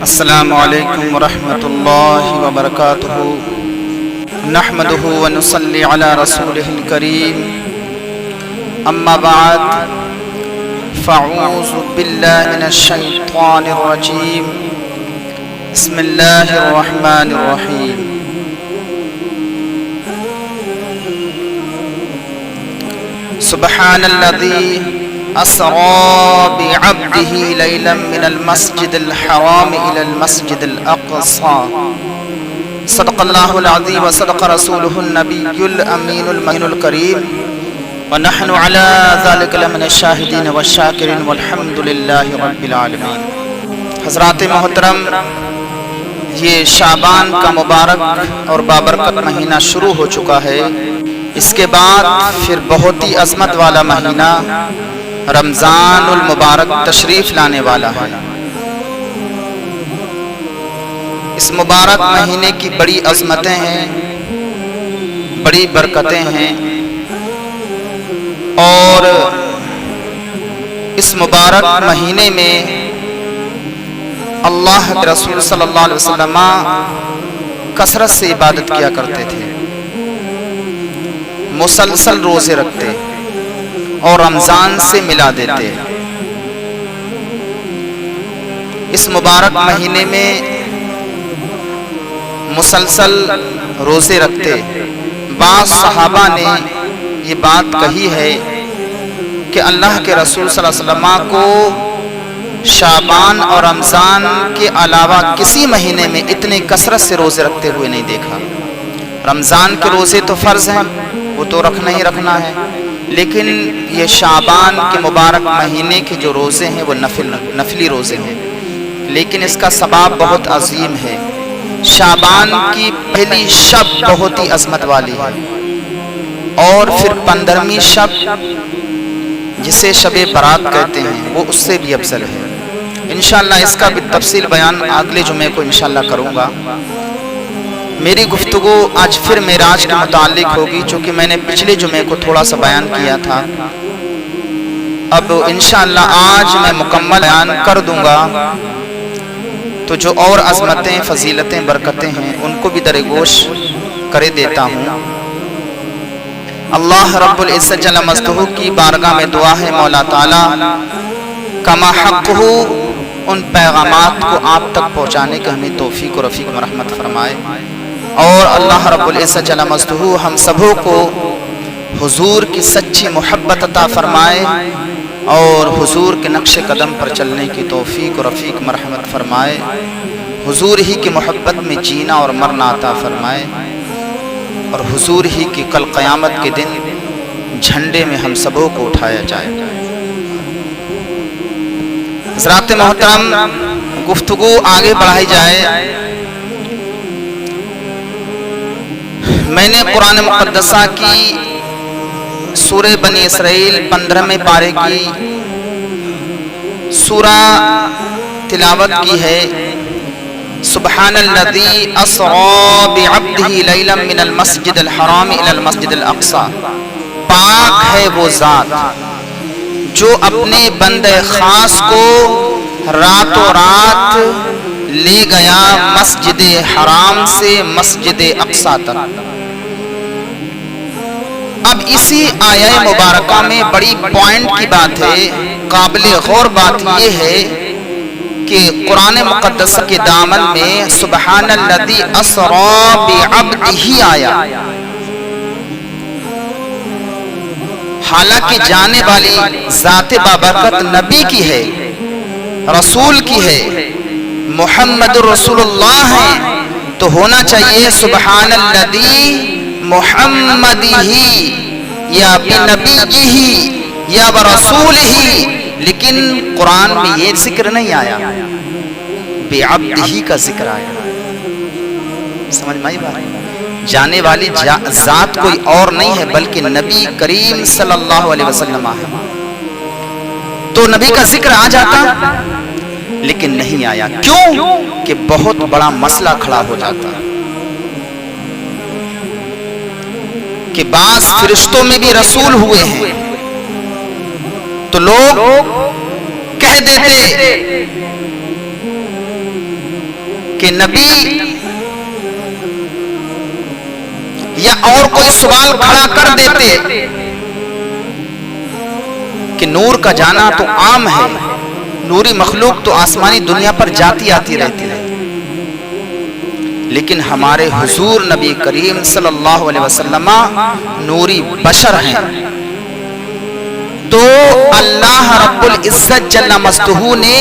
السلام علیکم ورحمۃ اللہ وبرکاتہ نحمدہ ونصلی علی رسولہ الکریم اما بعد فاعوذ باللہ من الشیطان الرجیم بسم اللہ الرحمن الرحیم سبحان الذی أسرى بعبده ليلا من المسجد الحرام إلى المسجد الأقصى صدق الله العظيم وصدق رسوله النبي الأمين المكين الكريم ونحن على ذلك لمن الشاهدين والشاكرين والحمد لله رب العالمين. حضرات محترم، یہ شعبان کا مبارک اور بابرکت مہینہ شروع ہو چکا ہے. اس کے بعد پھر بہت ہی عظمت والا مہینہ رمضان المبارک تشریف لانے والا ہے. اس مبارک مہینے کی بڑی عظمتیں ہیں، بڑی برکتیں ہیں، اور اس مبارک مہینے میں اللہ کے رسول صلی اللہ علیہ وسلم کثرت سے عبادت کیا کرتے تھے، مسلسل روزے رکھتے اور رمضان سے ملا دیتے. اس مبارک مہینے میں مسلسل روزے رکھتے. بعض صحابہ نے یہ بات کہی ہے کہ اللہ کے رسول صلی اللہ علیہ وسلم کو شعبان اور رمضان کے علاوہ کسی مہینے میں اتنے کثرت سے روزے رکھتے ہوئے نہیں دیکھا. رمضان کے روزے تو فرض ہیں، وہ تو رکھنا ہی رکھنا ہے، لیکن یہ شعبان کے مبارک مہینے کے جو روزے ہیں وہ نفلی روزے ہیں، لیکن اس کا ثواب بہت عظیم ہے. شعبان کی پہلی شب بہت ہی عظمت والی ہے، اور پھر 15ویں شب جسے شب برات کہتے ہیں وہ اس سے بھی افضل ہے. انشاءاللہ اس کا بھی تفصیل بیان اگلے جمعے کو انشاءاللہ کروں گا. میری گفتگو آج پھر معراج کے متعلق ہوگی، چونکہ میں نے پچھلے جمعے کو تھوڑا سا بیان کیا تھا. اب انشاءاللہ آج میں مکمل بیان کر دوں گا، تو جو اور عظمتیں، فضیلتیں، برکتیں ہیں ان کو بھی درگوش کر دیتا ہوں. اللہ رب العزت جل مجدہ کی بارگاہ میں دعا ہے مولا تعالی کما حق ہو ان پیغامات کو آپ تک پہنچانے کا ہمیں توفیق و رفیق مرحمت فرمائے، اور اللہ رب العزت جل مجدہ ہم سبوں کو حضور کی سچی محبت عطا فرمائے اور حضور کے نقش قدم پر چلنے کی توفیق و رفیق مرحمت فرمائے. حضور ہی کی محبت میں جینا اور مرنا عطا فرمائے، اور حضور ہی کی کل قیامت کے دن جھنڈے میں ہم سبوں کو اٹھایا جائے. حضرات محترم، گفتگو آگے بڑھائی جائے. میں نے قرآن مقدسہ کی سورہ بنی اسرائیل 15ویں پارے کی سورہ تلاوت کی ہے. سبحان الذی اسری بعبدہ لیلا من المسجد الحرام الی المسجد الاقصی. پاک ہے وہ ذات جو اپنے بندے خاص کو راتوں رات لے گیا مسجد حرام سے مسجد اقصی تک. اب اسی آیہ مبارکہ میں بڑی پوائنٹ کی بات ہے، قابل غور بات یہ ہے کہ قرآن مقدس کے دامن میں سبحان الذی اسری بعبدہ آیا. حالانکہ جانے والی ذات بابرکت نبی کی ہے، رسول کی ہے، محمد رسول اللہ ہے، تو ہونا چاہیے سبحان الذی محمدہ یا بنبیہ یا برسولہ. لیکن قرآن میں یہ ذکر نہیں آیا، بعبدہ کا ذکر آیا. سمجھ میں آئی بات؟ جانے والی ذات کوئی اور نہیں ہے بلکہ نبی کریم صلی اللہ علیہ وسلم ہے. تو نبی کا ذکر آ جاتا لیکن نہیں آیا. کیوں؟ کہ بہت بڑا مسئلہ کھڑا ہو جاتا کہ بعض فرشتوں میں بھی رسول ہوئے ہیں، تو لوگ کہہ دیتے کہ نبی یا اور کوئی سوال کھڑا کر دیتے کہ نور کا جانا تو عام ہے، نوری مخلوق تو آسمانی دنیا پر جاتی آتی رہتی ہے، لیکن ہمارے حضور نبی کریم صلی اللہ علیہ وسلم نوری بشر ہیں، تو اللہ رب العزت جل مجدہ نے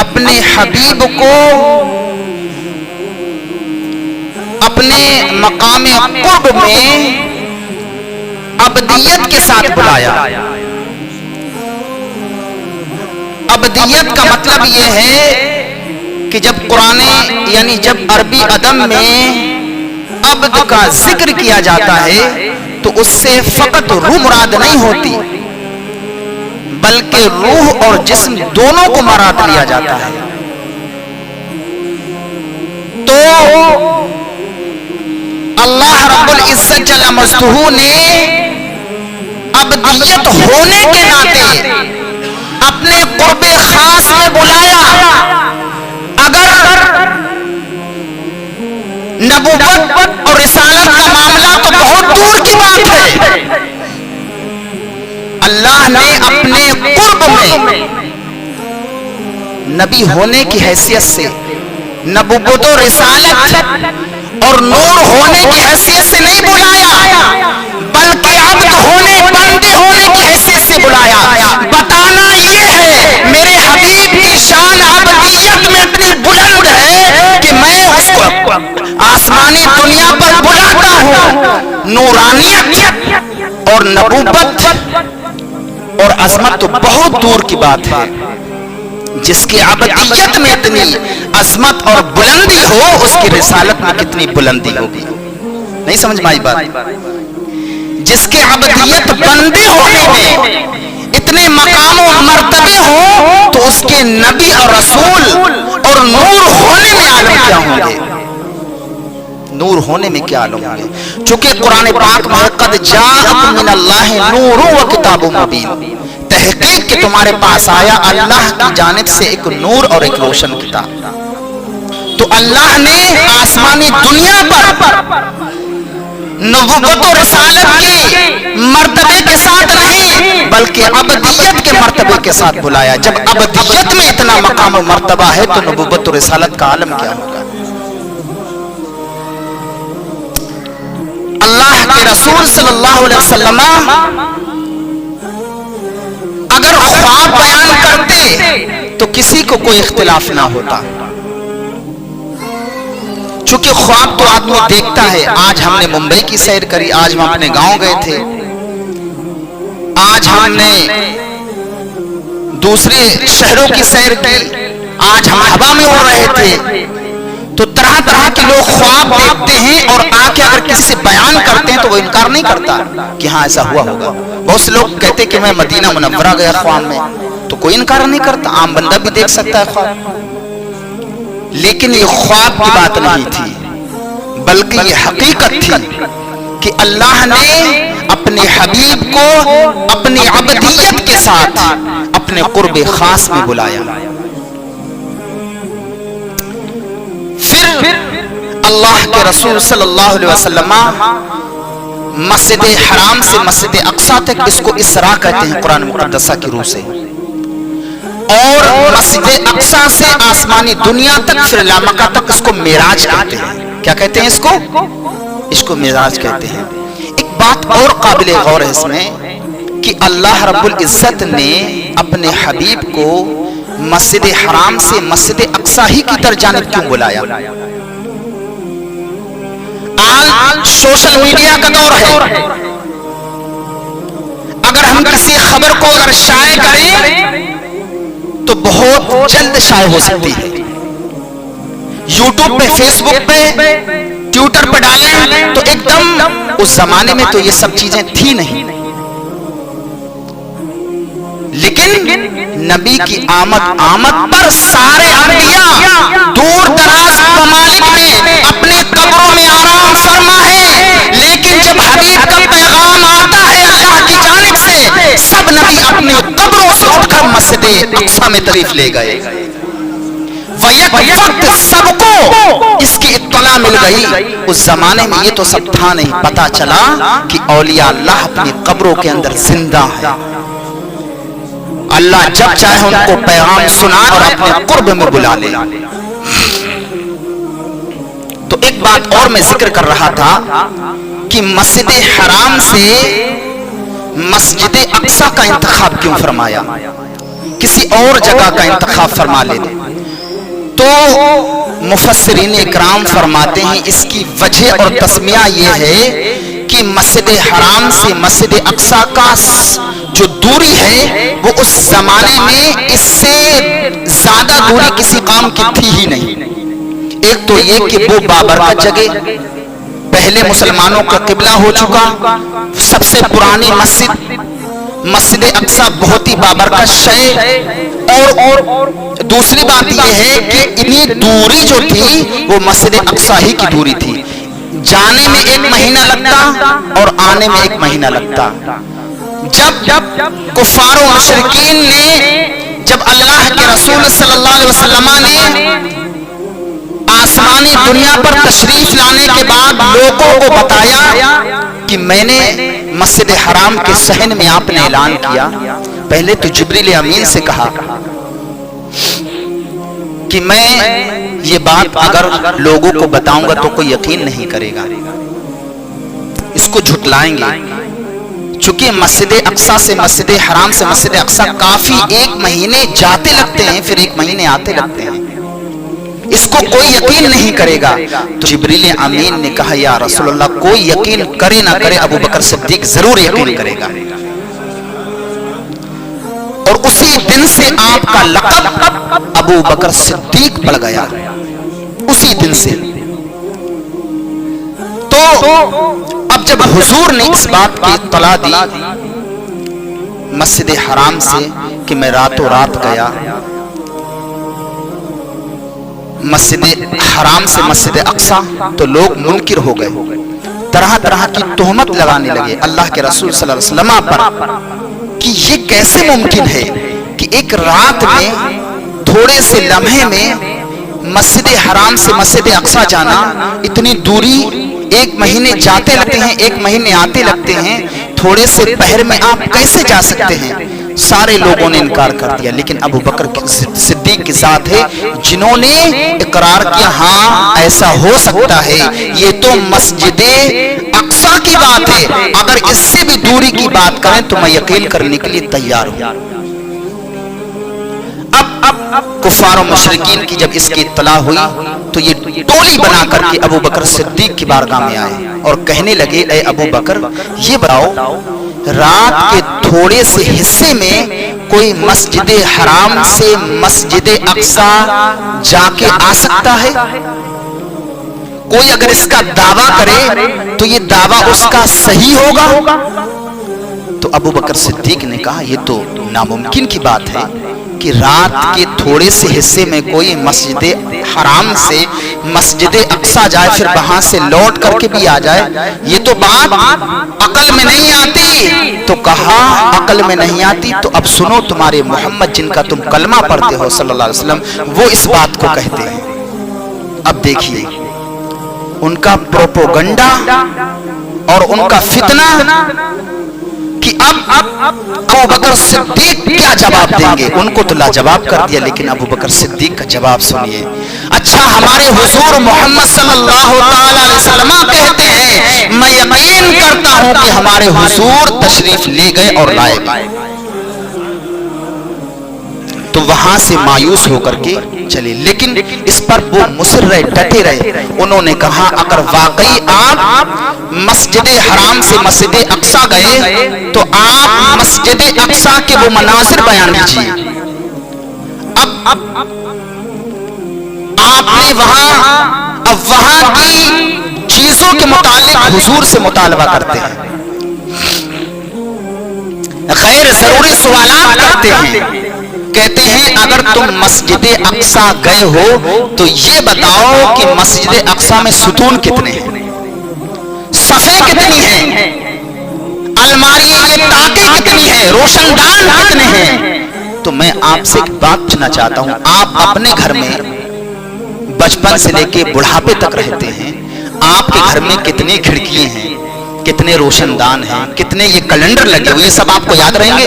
اپنے حبیب کو اپنے مقام قرب میں ابدیت کے ساتھ بلایا۔ ابدیت کا مطلب یہ ہے کہ جب قرآن یعنی جب عربی ادب میں عبد کا ذکر کیا جاتا ہے تو اس سے فقط روح مراد نہیں ہوتی، بلکہ روح اور جسم دونوں کو مراد لیا جاتا ہے۔ تو اللہ رب العزت جل مجدہ نے ابدیت ہونے کے ناطے اپنے قرب خاص میں بلایا۔ اگر نبوت اور رسالت کا معاملہ تو بہت دور کی بات ہے، اللہ نے اپنے قرب میں نبی ہونے کی حیثیت سے، نبوت و رسالت اور نور ہونے کی حیثیت سے نہیں بلایا، بلکہ عبد ہونے بندے ہونے کی حیثیت سے بلایا۔ بتانا یہ ہے میرے حبیب کی شان عبدیت میں اتنی بلند ہے کہ میں اس کو آسمانی دنیا پر بلاتا ہوں۔ نورانیت اور نبوت اور عظمت تو بہت دور کی بات ہے، جس کی عبدیت میں اتنی عظمت اور بلندی ہو اس کی رسالت میں کتنی بلندی ہوگی۔ نہیں سمجھ میں آئی بات؟ جس کے عبدیت بندے ہونے میں اتنے مقام و مرتبے ہوں تو اس کے نبی اور رسول اور نور ہونے میں عالم کیا ہوں گے؟ نور ہونے میں کیا عالم ہوں گے؟ چونکہ قرآن پاک میں قد جاءکم من اللہ نور و کتاب مبین، تحقیق کہ تمہارے پاس آیا اللہ کی جانب سے ایک نور اور ایک روشن کتاب۔ تو اللہ نے آسمانی دنیا پر نبوت و رسالت کے مرتبے کے ساتھ نہیں بلکہ ابدیت کے مرتبے کے ساتھ بلایا۔ جب ابدیت میں اتنا مقام و مرتبہ ہے تو نبوت و رسالت کا عالم کیا ہوگا؟ اللہ کے رسول صلی اللہ علیہ وسلم اگر خواب بیان کرتے تو کسی کو کوئی اختلاف نہ ہوتا، چونکہ خواب تو آدمی دیکھتا ہے۔ آج ہم نے ممبئی کی سیر کری، آج ہم اپنے گاؤں گئے تھے، آج ہم نے دوسرے شہروں کی سیر کی، آج ہم ہوا میں اڑ رہے تھے، تو طرح طرح کے لوگ خواب دیکھتے ہیں اور آ کے اگر کسی سے بیان کرتے ہیں تو وہ انکار نہیں کرتا کہ ہاں ایسا ہوا ہوگا۔ بہت سے لوگ کہتے کہ میں مدینہ منورہ گیا خواب میں، تو کوئی انکار نہیں کرتا، عام بندہ بھی دیکھ سکتا ہے خواب۔ لیکن یہ خواب کی بات نہیں تھی، بلکہ یہ حقیقت تھی کہ اللہ نے اپنے حبیب کو اپنی عبدیت کے ساتھ اپنے قرب خاص میں بلایا۔ پھر اللہ کے رسول صلی اللہ علیہ وسلم مسجد حرام سے مسجد اقصی تک، اس کو اسراء کہتے ہیں قرآن مقدسہ کی روح سے، اور مسجد اقصی سے آسمانی دنیا تک پھر لامکہ تک اس کو معراج کہتے ہیں۔ کیا کہتے ہیں اس کو معراج کہتے ہیں۔ ایک بات اور قابل غور ہے اس میں کہ اللہ رب العزت نے اپنے حبیب کو مسجد حرام سے مسجد اقصی ہی کی طرف جانب کیوں بلایا؟ آج سوشل میڈیا کا دور ہے، اگر ہم کسی خبر کو اگر شائع کریں تو بہت جلد شائع ہو سکتی ہے۔ یوٹیوب پہ، فیس بک پہ، ٹویٹر پہ ڈالیں تو ایک دم، اس زمانے میں تو یہ سب چیزیں تھی نہیں، لیکن نبی کی آمد پر سارے انبیاء دور دراز ممالک میں اپنے قبروں میں آرام فرما ہے، لیکن جب حبیب کا پیغام آتا ہے اللہ کی جانب سے، سب نبی اپنے قبروں سے اٹھ کر مسجد اقصی میں تشریف لے گئے۔ یک وقت سب کو اس کی اطلاع مل گئی. اس زمانے میں یہ تو سب تھا نہیں، پتا چلا کہ اولیاء اللہ اپنی قبروں کے اندر زندہ ہے. اللہ جب چاہے ان کو پیغام سنا اور اپنے قرب میں بلا لے. تو ایک بات اور میں ذکر کر رہا تھا کہ مسجد حرام سے مسجد اقصی کا انتخاب کیوں فرمایا، کسی اور جگہ کا انتخاب فرما لیتے. تو مفسرین اکرام فرماتے ہیں اس کی وجہ اور تسمیہ یہ ہے کہ مسجد حرام سے مسجد اقصی کا جو دوری ہے وہ اس زمانے میں اس سے زیادہ دوری کسی قوم کی تھی ہی نہیں. ایک تو یہ کہ وہ بابرکت جگہ، پہلے مسلمانوں کا قبلہ ہو چکا، سب سے پرانی مسجد اقصی بہت ہی بابرکت شے. اور دوسری بات یہ ہے کہ اتنی دوری جو تھی وہ مسجد اقصی ہی کی دوری تھی. جانے میں 1 مہینہ لگتا اور آنے میں 1 مہینہ لگتا. جب کفار و مشرکین نے جب اللہ کے رسول صلی اللہ علیہ وسلم نے آسمانی دنیا پر تشریف لانے کے بعد لوگوں کو بتایا کہ میں نے مسجد حرام کے صحن میں آپ نے اعلان کیا، پہلے تو جبریل امین سے کہا کہ میں یہ بات اگر لوگوں کو بتاؤں گا تو کوئی یقین نہیں کرے گا، اس کو جھٹلائیں گے. چونکہ مسجد اقصی سے مسجد حرام سے مسجد اقصی کافی 1 مہینے جاتے لگتے ہیں، پھر 1 مہینے آتے لگتے ہیں، اس کو کوئی یقین نہیں کرے گا. تو جبریل امین نے کہا یا رسول اللہ کوئی یقین کرے نہ کرے ابو بکر صدیق ضرور یقین کرے گا. اور اسی دن سے آپ کا لقب ابو بکر صدیق پڑ گیا، اسی دن سے. تو اب جب حضور نے اس بات کی اطلاع دی مسجد حرام سے کہ میں راتوں رات گیا، مسجد حرام سے مسجد اقصی، تو لوگ منکر ہو گئے، طرح طرح کی تہمت لگانے لگے اللہ کے رسول صلی اللہ علیہ وسلم پر کہ یہ کیسے ممکن ہے کہ ایک رات میں تھوڑے سے لمحے میں مسجد حرام سے مسجد اقصی جانا، اتنی دوری 1 مہینے جاتے لگتے ہیں 1 مہینے آتے لگتے ہیں، تھوڑے سے پہر میں آپ کیسے جا سکتے ہیں؟ سارے لوگوں نے انکار کر دیا، لیکن ابو بکر صدیق کے ساتھ ہے جنہوں نے اقرار کیا ہاں ایسا ہو سکتا ہے، یہ تو مسجد اقصی کی بات ہے، اگر اس سے بھی دوری کی بات کریں تو میں یقین کرنے کے لیے تیار ہوں. اب کفار و مشرکین کی جب اس کی اطلاع ہوئی تو یہ ٹولی بنا کر کے ابو بکر صدیق کی بارگاہ میں آئے اور کہنے لگے اے ابو بکر یہ بتاؤ رات کے تھوڑے سے حصے میں کوئی مسجد حرام سے مسجد اقصی جا کے آ سکتا ہے؟ کوئی اگر اس کا دعویٰ کرے تو یہ دعویٰ اس کا صحیح ہوگا؟ تو ابو بکر صدیق نے کہا یہ تو ناممکن کی بات ہے کہ رات کے تھوڑے سے حصے میں کوئی مسجد حرام سے مسجد اقصی جائے پھر وہاں سے لوٹ کر کے بھی آ جائے، یہ تو بات عقل میں نہیں آتی. تو کہا عقل میں نہیں آتی تو اب سنو تمہارے محمد جن کا تم کلمہ پڑھتے ہو صلی اللہ علیہ وسلم وہ اس بات کو کہتے ہیں. اب دیکھیے ان کا پروپوگنڈا اور ان کا فتنہ کہ اب ابو بکر صدیق کیا جواب دیں گے. ان کو تو لاجواب کر دیا، لیکن ابو بکر صدیق کا جواب سنیے. اچھا ہمارے حضور محمد صلی اللہ علیہ وسلم کہتے ہیں میں یقین کرتا ہوں کہ ہمارے حضور تشریف لے گئے اور لائے گئے. تو وہاں سے مایوس ہو کر کے چلے، لیکن اس پر وہ مصر رہے، ڈٹے رہے. انہوں نے کہا اگر واقعی آپ مسجد حرام سے مسجد اقصی گئے تو آپ مسجد اقصی کے وہ مناظر بیان کیجیے. اب آپ نے وہاں کی چیزوں کے متعلق حضور سے مطالبہ کرتے ہیں، غیر ضروری سوالات کرتے ہیں. کہتے ہیں اگر تم مسجد اقصی گئے ہو تو یہ بتاؤ کہ مسجد اقصی میں ستون کتنے ہیں، صفیں کتنی ہیں، الماریاں تاکیں کتنی ہیں، روشن دان کتنے ہیں. تو میں آپ سے ایک بات پوچھنا چاہتا ہوں، آپ اپنے گھر میں بچپن سے لے کے بڑھاپے تک رہتے ہیں، آپ کے گھر میں کتنے کھڑکیاں ہیں، کتنے روشن دان ہیں، کتنے یہ کیلنڈر لگے ہوئے، یہ سب آپ کو یاد رہیں گے؟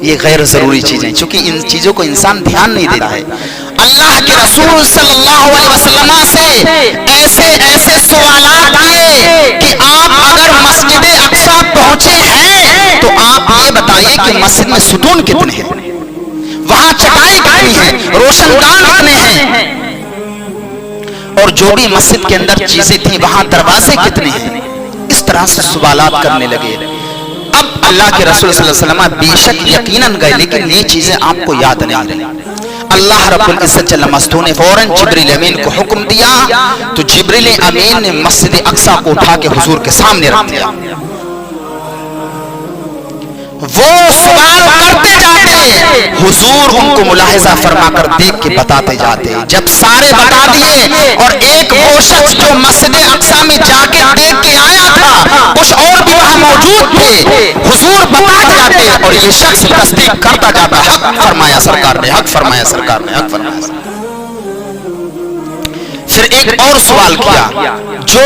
یہ غیر ضروری چیزیں، چونکہ ان چیزوں کو انسان دھیان نہیں دے رہا ہے۔ اللہ کے رسول صلی اللہ علیہ وسلم سے ایسے ایسے سوالات کیے کہ آپ اگر مسجد اقصی پہنچے ہیں تو آپ یہ بتائیے کہ مسجد میں ستون کتنے ہیں، وہاں چٹائی کتنی ہے، روشن دان کتنے ہیں، اور جو بھی مسجد کے اندر چیزیں تھیں وہاں دروازے کتنے ہیں۔ اس طرح سے سوالات کرنے لگے۔ اب اللہ کے رسول صلی اللہ علیہ وسلم بے شک یقیناً گئے، لیکن یہ چیزیں آپ کو یاد نہیں رہی۔ اللہ رب العزت جل مستو نے فوراً جبریل امین کو حکم دیا، تو جبریل امین نے مسجد اقصی کو اٹھا کے حضور کے سامنے رکھ دیا۔ وہ سوال کرتے جاتے، حضور ان کو ملاحظہ فرما کر دیکھ کے بتاتے جاتے۔ جب سارے بتا دیے اور ایک وہ شخص جو مسجد اقصی میں جا کے دیکھ کے آیا تھا، کچھ اور بھی وہاں موجود تھے، حضور بتاتے جاتے اور یہ شخص تصدیق کرتا جاتا، حق فرمایا سرکار نے، حق فرمایا سرکار نے، حق فرمایا سرکار نے۔ پھر ایک اور سوال کیا، جو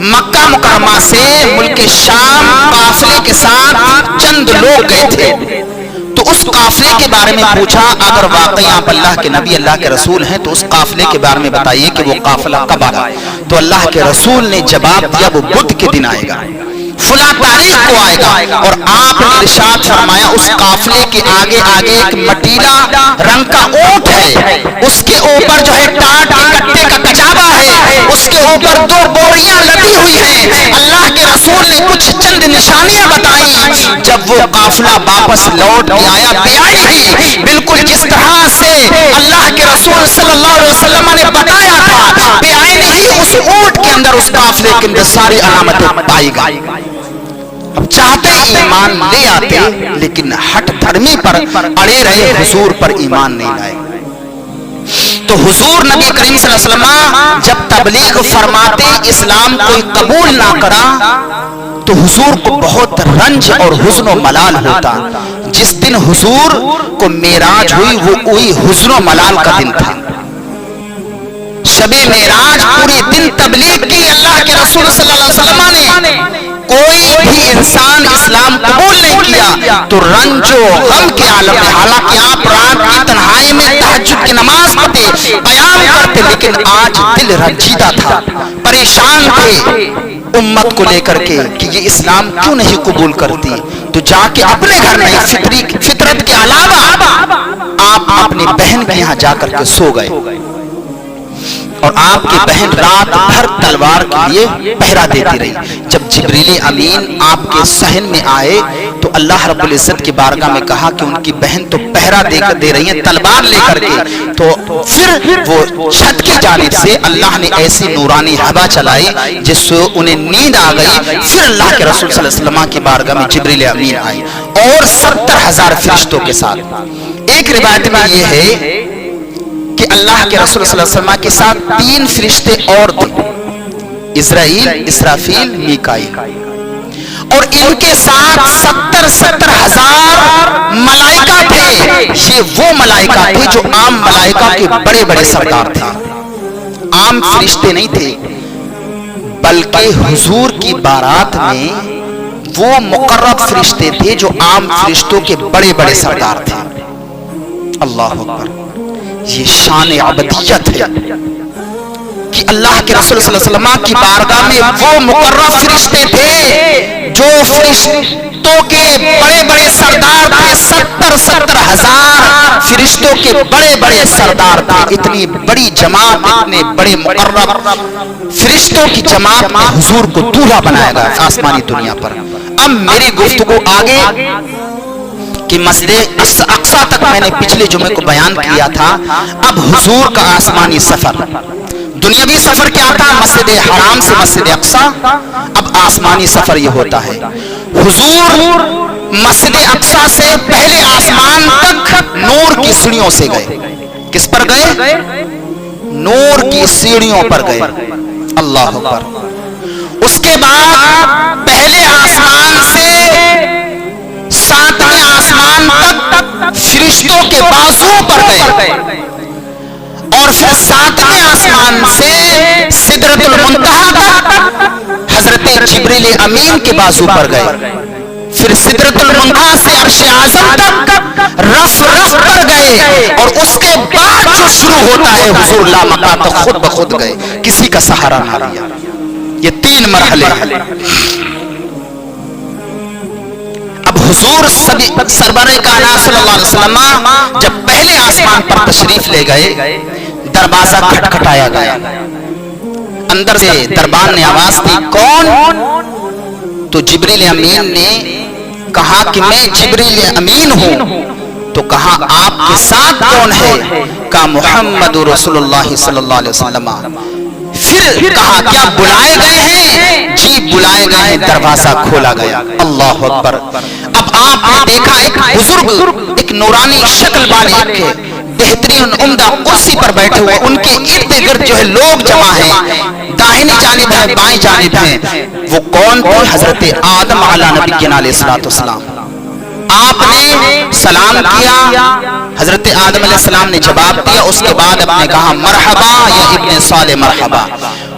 مکہ مکرمہ سے ملک شام قافلے کے ساتھ چند لوگ گئے تھے، تو اس قافلے کے بارے میں پوچھا، اگر واقعی آپ اللہ کے نبی اللہ کے رسول ہیں تو اس قافلے کے بارے میں بتائیے کہ وہ قافلہ کب آئے۔ تو اللہ کے رسول نے جواب دیا وہ بدھ کے دن آئے گا، فلاں تاریخ کو آئے گا، اور آپ نے ارشاد فرمایا اس قافلے کے آگے آگے ایک مٹیلا رنگ کا اونٹ ہے، اس کے اوپر جو ہے ٹاٹ کے کٹے کا کچابہ ہے، اس کے اوپر 2 بوریاں لدی ہوئی ہیں۔ اللہ کے رسول نے کچھ چند نشانیاں بتائیں۔ جب وہ قافلہ واپس لوٹ کے آیا، بیائی ہی بالکل جس طرح سے اللہ کے رسول صلی اللہ علیہ وسلم نے بتایا تھا، بیائی ہی اس اونٹ کے اندر، اس قافلے کے اندر ساری علامتیں پائی گئی۔ اب چاہتے ایمان لے آتے، لیکن ہٹ دھرمی پر اڑے رہے، حضور پر ایمان نہیں لائے۔ تو حضور نبی کریم صلی اللہ علیہ وسلم جب تبلیغ فرماتے، اسلام کوئی قبول نہ کرا تو حضور کو بہت رنج اور حزن و ملال ہوتا۔ جس دن حضور کو معراج ہوئی وہ وہی حزن و ملال کا دن تھا۔ شب معراج پورے دن تبلیغ کی اللہ کے رسول صلی اللہ علیہ وسلم نے، کوئی بھی انسان اسلام قبول نہیں کیا تو رنج و غم کے عالم میں، حالانکہ آپ رات کی تنہائی میں تہجد کی نماز پڑھتے، قیام کرتے، لیکن آج دل رنجیدہ تھا، پریشان تھے امت کو لے کر کے کہ یہ اسلام کیوں نہیں قبول کرتی۔ تو جا کے اپنے گھر میں فطرت کے علاوہ آپ اپنی بہن کے یہاں جا کر کے سو گئے، اور آپ کی بہن رات بھر تلوار کے لیے پہرا دیتی رہی۔ جب جبریل امین آپ کے صحن میں آئے تو اللہ رب العزت کی بارگاہ میں کہا کہ ان کی بہن تو پہرا دے رہی ہیں تلوار لے کر کے، تو پھر وہ چھت کی جانب سے اللہ نے ایسی نورانی ہوا چلائی جس سے انہیں نیند آ گئی۔ پھر اللہ کے رسول صلی اللہ علیہ وسلم کی بارگاہ میں جبریل امین آئے اور 70,000 فرشتوں کے ساتھ۔ ایک روایت میں یہ ہے کہ اللہ کے رسول صلی اللہ علیہ وسلم کے ساتھ 3 فرشتے اور تھے، اسرائیل، اسرافیل، میکائیل، اور ان کے ساتھ 70,000 ملائکہ تھے۔ یہ وہ ملائکہ تھے جو عام ملائکہ کے بڑے بڑے سردار تھے، عام فرشتے نہیں تھے، بلکہ حضور کی بارات میں وہ مقرب فرشتے تھے جو عام فرشتوں کے بڑے بڑے سردار تھے۔ اللہ اکبر! یہ شان عبدیت ہے کہ اللہ کے رسول صلی اللہ علیہ وسلم کی بارگاہ میں وہ مقرب فرشتے تھے جو فرشتوں کے بڑے بڑے سردار تھے۔ 70,000 فرشتوں کے بڑے بڑے سردار تھے۔ اتنی بڑی جماعت، اتنے بڑے مقرب فرشتوں کی جماعت میں حضور کو دولہا بنایا گیا آسمانی دنیا پر۔ اب میری گفتگو آگے کہ مسجد اقصی تک میں نے پچھلے جمعے کو بیان کیا تھا۔ اب حضور کا آسمانی سفر، دنیاوی سفر کیا تھا؟ مسجد حرام سے مسجد اقصی، اب آسمانی سفر یہ ہوتا ہے۔ حضور مسجد اقصی سے پہلے آسمان تک نور کی سیڑھیوں سے گئے۔ کس پر گئے؟ نور کی سیڑھیوں پر گئے۔ اللہ اکبر! اس کے بعد پہلے آسمان سے 7ویں آسمان تک فرشتوں کے بازو پر گئے، اور اور پھر ساتویں آسمان سے سدرۃ المنتہا تک حضرت جبریل امین کے بازو پر گئے، پھر سدرۃ المنتہا سے عرش اعظم تک رف پر گئے، اور اس کے بعد جو شروع ہوتا ہے حضور لامکہ تک خود بخود گئے، کسی کا سہارا نہ لیا۔ یہ 3 مرحلے۔ اب حضور سرور کائنات صلی اللہ علیہ وسلم جب پہلے آسمان پر تشریف لے گئے، دروازہ کھٹکھٹایا گیا، اندر سے دربان نے آواز دی، کون؟ تو جبریل امین نے کہا کہ میں جبریل امین ہوں۔ تو کہا آپ کے ساتھ کون ہے؟ کہا محمد رسول اللہ صلی اللہ علیہ وسلم۔ پھر کہا کیا بلائے گئے ہیں؟ جی بلائے گئے ہیں۔ دروازہ کھولا گیا۔ اللہ اکبر۔ اب آپ نے دیکھا ایک بزرگ، ایک نورانی شکل والے، بہترین عمدہ کرسی پر بیٹھے ہوئے، ان کے ارد گرد جو ہے لوگ جمع ہیں، داہنی جانب ہے، بائیں جانب ہیں۔ وہ کون تھے؟ حضرت آدم علیہ نبی علیہ الصلوۃ والسلام۔ آپ نے سلام کیا، حضرت آدم علیہ السلام نے جواب دیا، اس کے بعد آپ نے کہا مرحبا یا ابن صالح مرحبا۔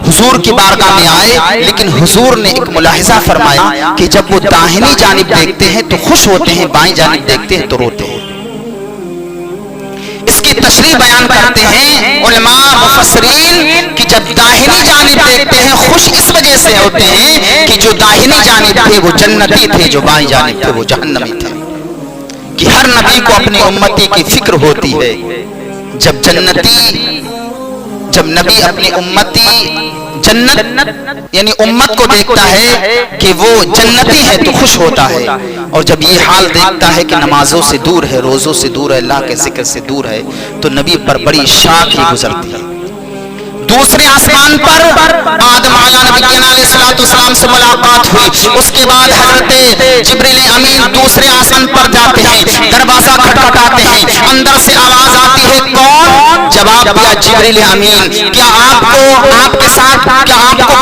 حضور کی بارگاہ میں آئے، لیکن حضور نے ایک ملاحظہ فرمایا کہ جب وہ داہنی جانب دیکھتے ہیں تو خوش ہوتے ہیں، بائیں جانب دیکھتے ہیں تو روتے ہیں۔ اس کی تشریح بیان کرتے ہیں علماء مفسرین کہ جب داہنی جانب دیکھتے ہیں خوش اس وجہ سے ہوتے ہیں کہ جو داہنی جانب تھے وہ جنتی تھے، جو بائیں جانب تھے وہ جہنمی تھے۔ کہ ہر نبی کو اپنی امتی کی فکر ہوتی ہے، جب نبی اپنی امتی جنت یعنی امت کو دیکھتا ہے کہ وہ جنتی ہے تو خوش ہوتا ہے، اور جب یہ حال دیکھتا ہے کہ نمازوں سے دور ہے، روزوں سے دور ہے، اللہ کے ذکر سے دور ہے، تو نبی پر بڑی شاک ہی گزرتی ہے۔ دوسرے آسمان پر آدم علیہ نبی علیہ الصلوۃ والسلام سے ملاقات ہوئی، اس کے بعد حضرت جبریل امین دوسرے آسمان پر جاتے ہیں، دروازہ کھٹکھٹاتے ہیں، اندر سے آواز آتی ہے کون؟ جواب دیا جبریل امین۔ کیا آپ کے ساتھ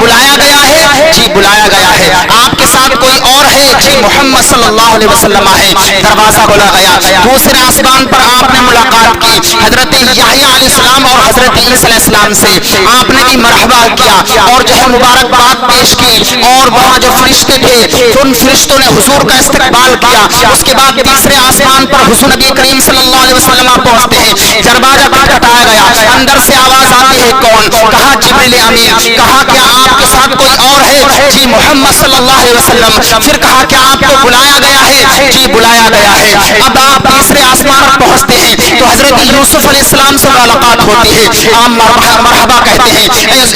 بلایا گیا ہے؟ جی بلایا گیا ہے۔ آپ کے ساتھ کوئی اور ہے؟ جی محمد صلی اللہ علیہ وسلم ہے۔ دروازہ کھولا گیا، دوسرے آسمان پر آپ نے ملاقات کی حضرت یحییٰ علیہ السلام اور حضرت عیسیٰ علیہ السلام سے، آپ نے بھی مرحبا کیا اور جو ہے مبارکباد پیش کی، اور وہاں جو فرشتے تھے ان فرشتوں نے حضور کا استقبال کیا۔ اس کے بعد تیسرے آسمان پر حضور نبی کریم صلی اللہ علیہ وسلم پہنچتے ہیں، دروازہ کھٹکھٹایا گیا، اندر سے آواز آتی ہے کون؟ کہا جبریل امین۔ کہا کیا آپ کے ساتھ کوئی اور ہے؟ جی محمد صلی اللہ علیہ وسلم۔ پھر کہا کیا آپ کو بلایا گیا ہے؟ جی بلایا گیا ہے۔ اب آپ تیسرے آسمان پر پہنچتے ہیں تو حضرت یوسف علیہ السلام سے ملاقات ہوتی ہے، آپ مرحبا کہتے ہیں،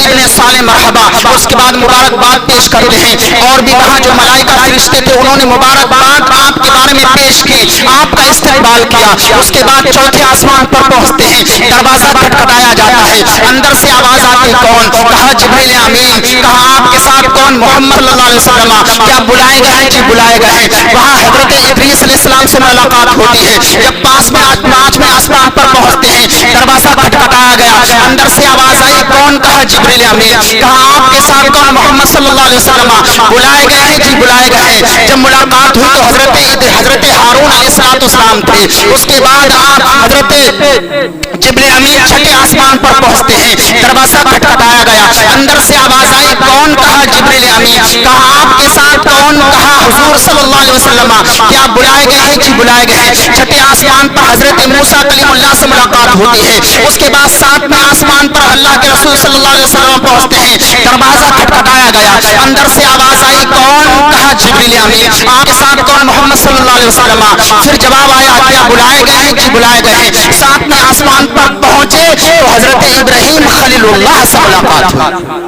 ابن صالح مرحبا۔ اس کے بعد مبارکباد پیش کرتے ہیں، اور بھی وہاں جو ملائکہ فرشتے تھے انہوں نے مبارکباد آپ کے بارے میں پیش کی، آپ کا استقبال کیا۔ اس کے بعد چوتھے آسمان پر پہنچتے ہیں، دروازہ کھٹکھٹایا جاتا ہے، اندر سے آواز آتی کون؟ کہا جبریل امین۔ کہا آپ کے ساتھ کون؟ محمد صلی اللہ علیہ وسلم۔ کیا بلائے گئے؟ جی بلائے گئے۔ وہاں حضرت ادریس علیہ السلام سے ملاقات ہوتی ہے، جب پانچویں آسمان پر پہنچتے ہیں، دروازہ کھٹکھٹایا گیا، اندر سے آواز آئی کون؟ کہا جبریل امین۔ کہا آپ کے ساتھ کون؟ محمد صلی اللہ علیہ وسلم۔ بلائے گئے ہیں؟ جی بلائے گئے ہیں۔ جب ملاقات ہوئی تو حضرت ہارون علیہ السلام تھے۔ اس کے بعد آپ حضرت جبریل امین چھٹے آسمان پر پہنچتے ہیں، دروازہ کھٹکھٹایا گیا، اندر سے آواز آئی کون؟ کہا جبریل امین۔ کہا آپ کے ساتھ کون؟ کہا حضور صلی اللہ علیہ وسلم۔ کیا بلائے گئے ہیں؟ جی بلائے گئے ہیں۔ چھٹے آسمان پر حضرت موسیٰ کلیم اللہ سے ملاقات ہوتی ہے۔ اس کے بعد ساتویں آسمان پر اللہ کے رسول صلی اللہ علیہ وسلم پہنچتے ہیں، دروازہ کھٹکھٹایا گیا، اندر سے آواز آئی کون؟ کہا جبریل امین۔ آپ کے ساتھ کون؟ محمد صلی اللہ علیہ وسلم۔ پھر جواب آیا کیا بلائے گئے ہیں؟ جی بلائے گئے ہیں۔ ساتویں آسمان پر پہنچے تو حضرت ابراہیم خلیل اللہ سے ملاقات ہوئی۔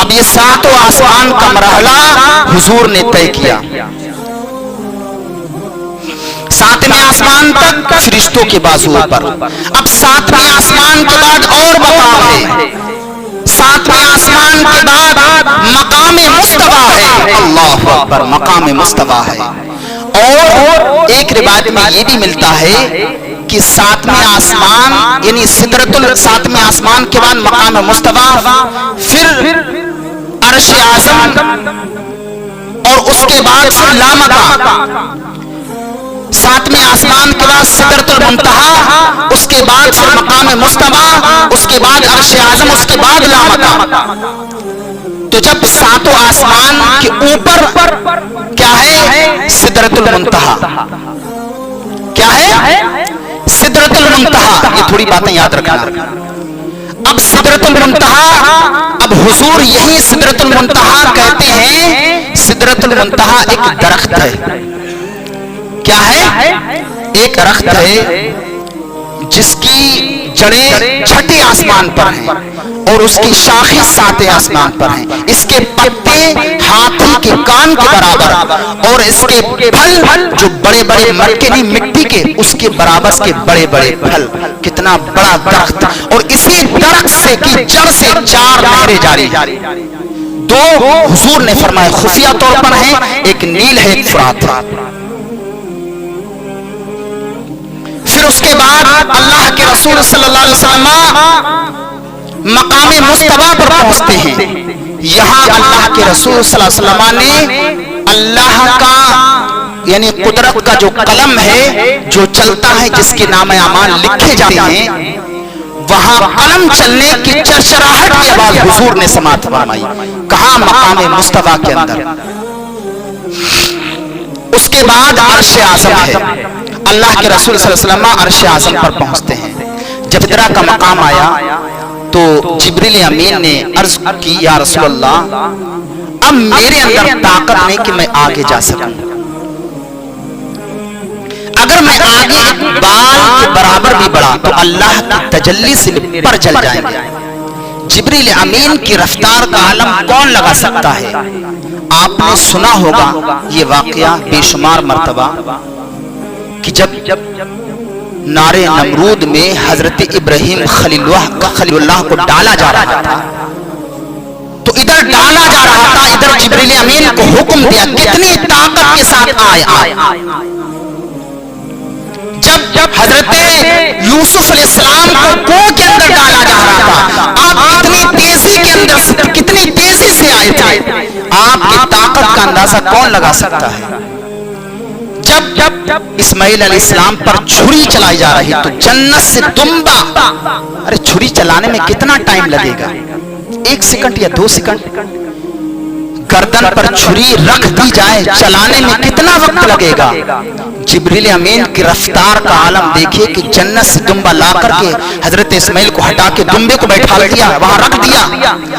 اب یہ ساتوں آسمان کا مرحلہ حضور نے طے کیا۔ ساتویں آسمان تک فرشتوں کے بازو پر، اب ساتویں آسمان کے بعد اور مقام ہے، ساتویں آسمان کے بعد مقام مصطفیٰ ہے۔ اللہ اکبر، مقام مصطفیٰ ہے۔ اور ایک روایت میں یہ بھی ملتا ہے کہ ساتویں آسمان یعنی ساتویں آسمان کے بعد مقام مصطفیٰ، پھر عرش اعظم، اور اس کے بعد پھر لامکہ، ساتویں آسمان کے بعد سدرۃ المنتہا، اس کے بعد پھر مقام مصطفی، اس کے بعد عرش اعظم، اس کے بعد لامکان۔ تو جب ساتوں آسمان کے اوپر کیا ہے؟ سدرۃ المنتہا۔ کیا ہے؟ سدرۃ المنتہا۔ یہ تھوڑی باتیں یاد رکھنا۔ اب سدرۃ المنتہا، اب حضور یہی سدرۃ المنتہا کہتے ہیں۔ سدرۃ المنتہا ایک درخت ہے۔ کیا ہے؟ ایک درخت ہے جس کی جڑیں چھٹے آسمان پر ہیں اور اس کی شاخیں ساتیں آسمان پر ہیں۔ اس کے پتے ہاتھی کے کان کے برابر اور اس کے پھل جو بڑے بڑے مٹکے نہیں مٹی کے، اس کے برابر کے بڑے بڑے پھل۔ کتنا بڑا درخت! اور اسی درخت سے کی جڑ سے 4 نہریں جاری، 2 حضور نے فرمایا خفیہ طور پر ہیں، ایک نیل ہے ایک فرات ہے۔ پھر اس کے بعد اللہ کے رسول صلی اللہ علیہ وسلم مقام مصطفی پر پہنچتے ہیں۔ یہاں اللہ کے رسول صلی اللہ علیہ وسلم نے اللہ کا یعنی قدرت کا جو قلم ہے جو چلتا ہے، جس کے نام اعمال لکھے جاتے ہیں، وہاں قلم چلنے کی چرچراہٹ کے بعد حضور نے سماعت فرمائی۔ کہاں؟ مقام مصطفی کے اندر۔ اس کے بعد عرش اعظم ہے۔ اللہ کے رسول صلی اللہ علیہ وسلم عرش اعظم پر پہنچتے ہیں۔ جب سدرہ کا مقام آیا تو جبریل امین نے عرض کی یا رسول اللہ، اب میرے اندر طاقت نہیں کہ میں آگے جا سکوں۔ اگر میں آگے بال کے برابر بھی بڑھا تو اللہ کی تجلی سے پر جل جائیں گے۔ جبریل امین کی رفتار کا عالم کون لگا سکتا ہے؟ آپ نے سنا ہوگا یہ واقعہ بے شمار مرتبہ کہ جب نارے نمرود میں حضرت ابراہیم خلیل اللہ کو ڈالا جا رہا تھا، تو ادھر ڈالا جا رہا تھا، ادھر جبریل امین کو حکم دیا کتنی طاقت کے ساتھ آئے۔ جب حضرت یوسف علیہ السلام کو کنویں کے اندر ڈالا جا رہا تھا، آپ کتنی تیزی کے اندر کتنی تیزی سے آئے تھے۔ آپ کی طاقت کا اندازہ کون لگا سکتا ہے؟ جب اسماعیل علیہ السلام پر چھری چلائی جا رہی تو جنت سے دمبا، ارے چھری چلانے میں کتنا ٹائم لگے گا؟ 1 سیکنڈ یا 2 سیکنڈ۔ گردن پر چھری رکھ دی جائے، چلانے میں کتنا وقت لگے گا؟ جبریل امین کی رفتار کا عالم دیکھیے کہ جنت سے دمبا لا کر کے حضرت اسماعیل کو ہٹا کے دمبے کو بیٹھا دیا، وہاں رکھ دیا،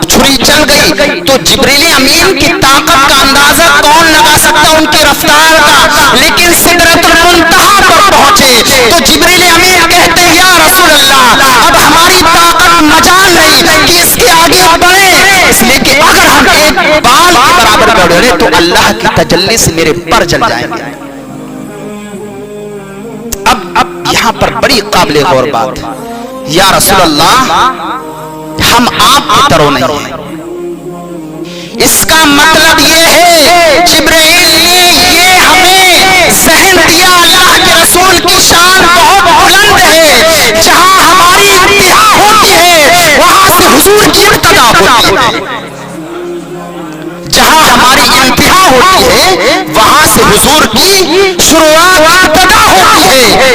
چھری چل گئی۔ تو جبریل امین کی طاقت کا اندازہ کون لگا سکتا ان کی رفتار کا؟ لیکن سدرۃ المنتہا پر پہنچے تو جبریل امین کہتے یا رسول اللہ، اب ہماری طاقت مجال نہیں کہ اس کے آگے بڑھیں، اس لیے کہ اگر ہم ایک بال کے برابر بڑھے تو اللہ کی تجلی سے میرے پر جل جائیں گے۔ اب یہاں پر بڑی قابل غور بات ہے، یا رسول اللہ ہم آپ کی طرح نہیں ہیں۔ اس کا مطلب یہ ہے جبرائیل نے یہ ہمیں ذہن دیا، اللہ کے رسول کی شان بہت بلند ہے، جہاں ہماری انتہا ہوتی ہے وہاں سے حضور کی ابتدا ہوتی ہے، جہاں ہماری انتہا ہوتی ہے وہاں سے حضور کی شروعات ابتدا ہوتی ہے۔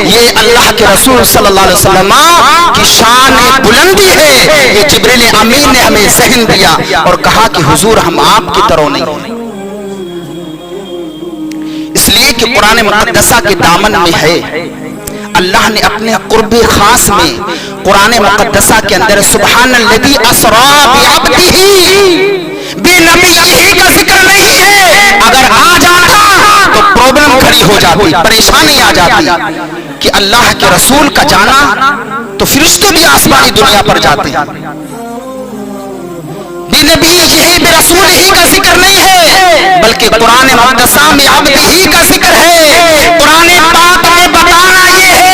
یہ اللہ کے رسول صلی اللہ علیہ وسلم کی شان بلندی ہے۔ یہ جبریل امین نے ہمیں ذہن دیا اور کہا کہ حضور ہم آپ کی طرح نہیں، اس لیے کہ قرآن مقدسہ کے دامن میں ہے۔ اللہ نے اپنے قرب خاص میں قرآن مقدسہ کے اندر سبحان الذی اسری بعبدہ بنبیہ کا ذکر نہیں ہے۔ اگر آ جاتا تو پرابلم کھڑی ہو جاتی، پریشانی آ جاتی کہ اللہ کے رسول کا جانا تو فرشتے بھی آسمانی دنیا پر جاتے ہیں، بنبیہ برسول ہی کا ذکر نہیں ہے، بلکہ قرآن مقدسہ میں عبدہ کا ذکر ہے۔ قرآن پاک میں بتانا یہ ہے،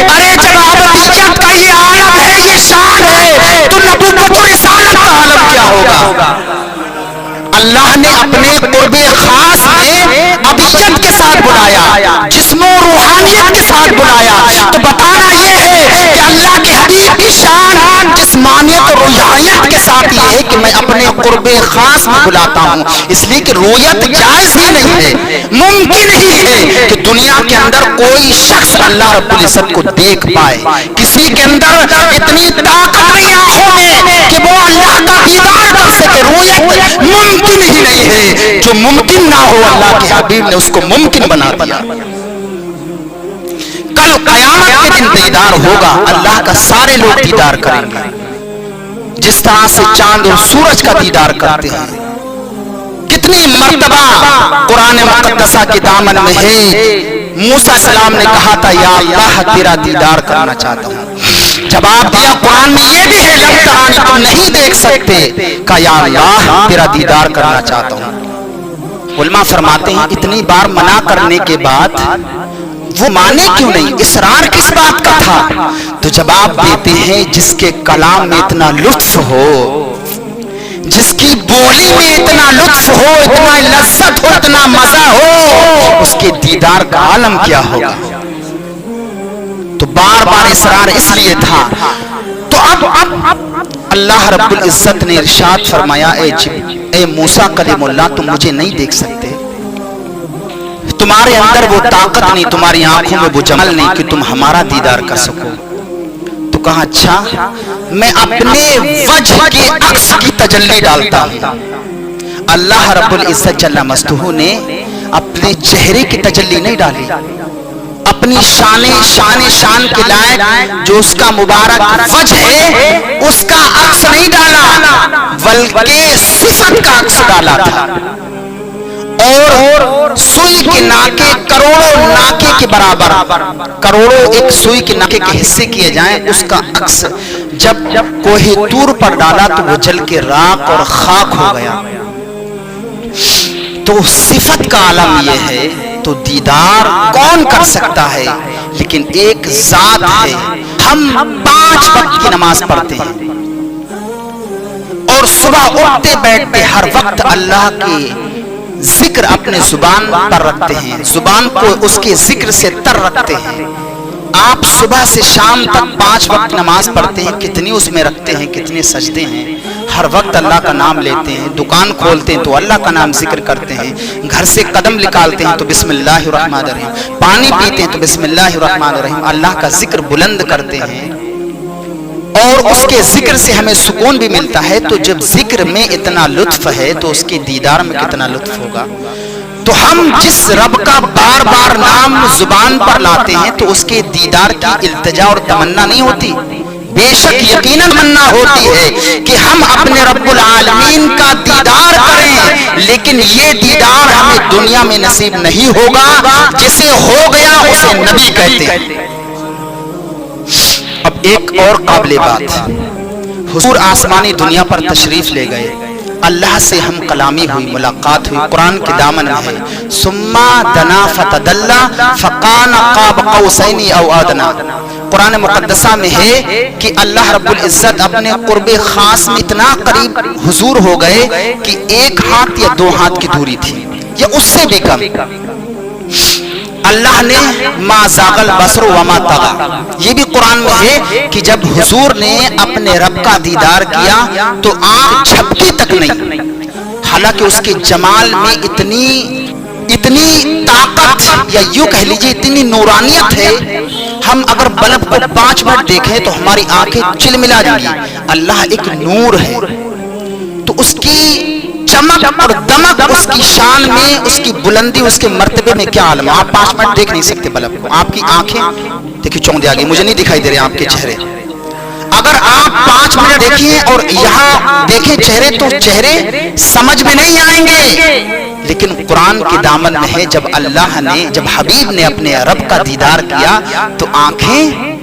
ارے جب عبدیت کا یہ عالم ہے، یہ شان ہے، تو نبوت و رسالت کا عالم کیا ہوگا؟ اللہ نے اپنے قرب خاص میں ابدیت کے ساتھ بلایا، جسم و روحانیت کے ساتھ بلایا، تو بتانا یہ ہے کہ اللہ کے حبیب کی شان جسمانیت اور روحانیت کے ساتھ یہ ہے کہ میں اپنے قرب خاص میں بلاتا ہوں، اس لیے کہ رویت جائز ہی نہیں ہے، ممکن ہی ہے کہ دنیا کے اندر کوئی شخص اللہ رب العزت کو دیکھ پائے، کسی کے اندر اتنی طاقت نہیں آنکھوں میں کہ وہ اللہ کا دیدار کر سکے، رویت ممکن ہی نہیں ہے، جو ممکن نہ ہو اللہ کے حبیب نے اس کو ممکن بنا دیا۔ کل قیامت کے دن دیدار ہوگا، اللہ کا سارے لوگ دیدار کریں گے، جس طرح سے چاند اور سورج کا دیدار کرتے ہیں۔ کتنی مرتبہ قرآن مقدسہ کے دامن میں ہے، موسیٰ السلام نے کہا تھا یا اللہ تیرا دیدار کرنا چاہتا ہوں، جواب دیا قرآن میں یہ بھی ہے لم ترانی، تم نہیں دیکھ سکتے، کہا یا اللہ تیرا دیدار کرنا چاہتا ہوں۔ علماء فرماتے ہیں اتنی بار منع کرنے کے بعد وہ مانے کیوں نہیں، اصرار کس بات کا تھا؟ تو جواب دیتے ہیں جس کے کلام میں اتنا لطف ہو، جس کی بولی میں اتنا لطف ہو، اتنا لذت ہو، اتنا مزہ ہو، اس کے دیدار کا عالم کیا ہوگا؟ تو بار بار اصرار اس لیے تھا۔ تو اب اللہ رب العزت نے ارشاد فرمایا اے موسیٰ کلیم اللہ تم مجھے نہیں دیکھ سکتے، تمہارے اندر وہ طاقت نہیں، تمہاری آنکھوں میں وہ جمال نہیں کہ تم ہمارا دیدار کر سکو۔ تو کہا اچھا میں اپنے وجہ کے عکس کی تجلی ڈالتا ہوں۔ اللہ رب العزت جل مجدہ نے اپنے چہرے کی تجلی نہیں ڈالی، اپنی شان کے لائق جو اس کا مبارک وجہ ہے اس کا عکس نہیں ڈالا، بلکہ صفت کا عکس ڈالا تھا۔ اور سوئی کے ناکے کروڑوں ناکے کے برابر، کروڑوں ایک سوئی کے ناکے کے حصے کیے جائیں، اس کا عکس جب کوہ طور پر ڈالا تو وہ جل کے راک اور خاک ہو گیا۔ تو صفت کا عالم یہ ہے، تو دیدار کون کر سکتا ہے؟ لیکن ایک ذات ہے۔ ہم 5 وقت کی نماز پڑھتے ہیں اور صبح اٹھتے بیٹھتے ہر وقت اللہ کے ذکر اپنے زبان پر رکھتے ہیں، زبان کو اس کے ذکر سے تر رکھتے ہیں۔ آپ صبح سے شام تک 5 وقت نماز پڑھتے ہیں، کتنی اس میں رکھتے ہیں، کتنے سجدے ہیں، ہر وقت اللہ کا نام لیتے ہیں، دکان کھولتے ہیں تو اللہ کا نام ذکر کرتے ہیں، گھر سے قدم نکالتے ہیں تو بسم اللہ الرحمن الرحیم، پانی پیتے ہیں تو بسم اللہ الرحمن الرحیم، اللہ کا ذکر بلند کرتے ہیں، اور اس کے ذکر سے ہمیں سکون بھی ملتا ہے۔ تو جب ذکر میں اتنا لطف ہے تو اس کے دیدار میں کتنا لطف ہوگا؟ تو ہم جس رب کا بار بار نام زبان پر لاتے ہیں تو اس کے دیدار کی التجا اور تمنا نہیں ہوتی؟ بے شک یقیناً تمنا ہوتی ہے کہ ہم اپنے رب العالمین کا دیدار کریں، لیکن یہ دیدار ہمیں دنیا میں نصیب نہیں ہوگا، جسے ہو گیا اسے نبی کہتے ہیں۔ اب ایک اور قابل بات، حضور آسمانی دنیا پر تشریف لے گئے، اللہ سے ہم کلامی ہوئی، ملاقات ہوئی، قرآن کے دامن میں ہے ثم دنا فتدلی فکان قاب قوسین او ادنی۔ قرآن مقدسہ میں ہے کہ اللہ رب العزت اپنے قرب خاص میں اتنا قریب حضور ہو گئے کہ 1 ہاتھ یا 2 ہاتھ کی دوری تھی یا اس سے بھی کم۔ اللہ نے ما زاغ البصر وما طغى، یہ بھی قرآن میں ہے کہ جب حضور نے اپنے رب کا دیدار کیا تو آنکھ جھپکی تک نہیں، حالانکہ اس کے جمال میں اتنی طاقت یا یوں کہہ لیجیے اتنی نورانیت ہے، ہم اگر بلب کو 5 منٹ دیکھیں تو ہماری آنکھیں چلملا جائیں گی۔ اللہ ایک نور ہے، تو اس کی چمک اور دمک، اس کی شان میں، اس کی بلندی، اس کے مرتبے میں کیا عالم ہے۔ آپ 5 منٹ دیکھ نہیں سکتے بلب کو، آپ کی آنکھیں دیکھیں چوندے آگے، مجھے نہیں دکھائی دے رہے آپ کے چہرے۔ اگر آپ 5 منٹ دیکھیں اور یہاں دیکھیں چہرے تو چہرے سمجھ میں نہیں آئیں گے، لیکن قرآن کے دامن میں ہے جب اللہ نے، جب حبیب نے اپنے رب کا دیدار کیا تو آنکھیں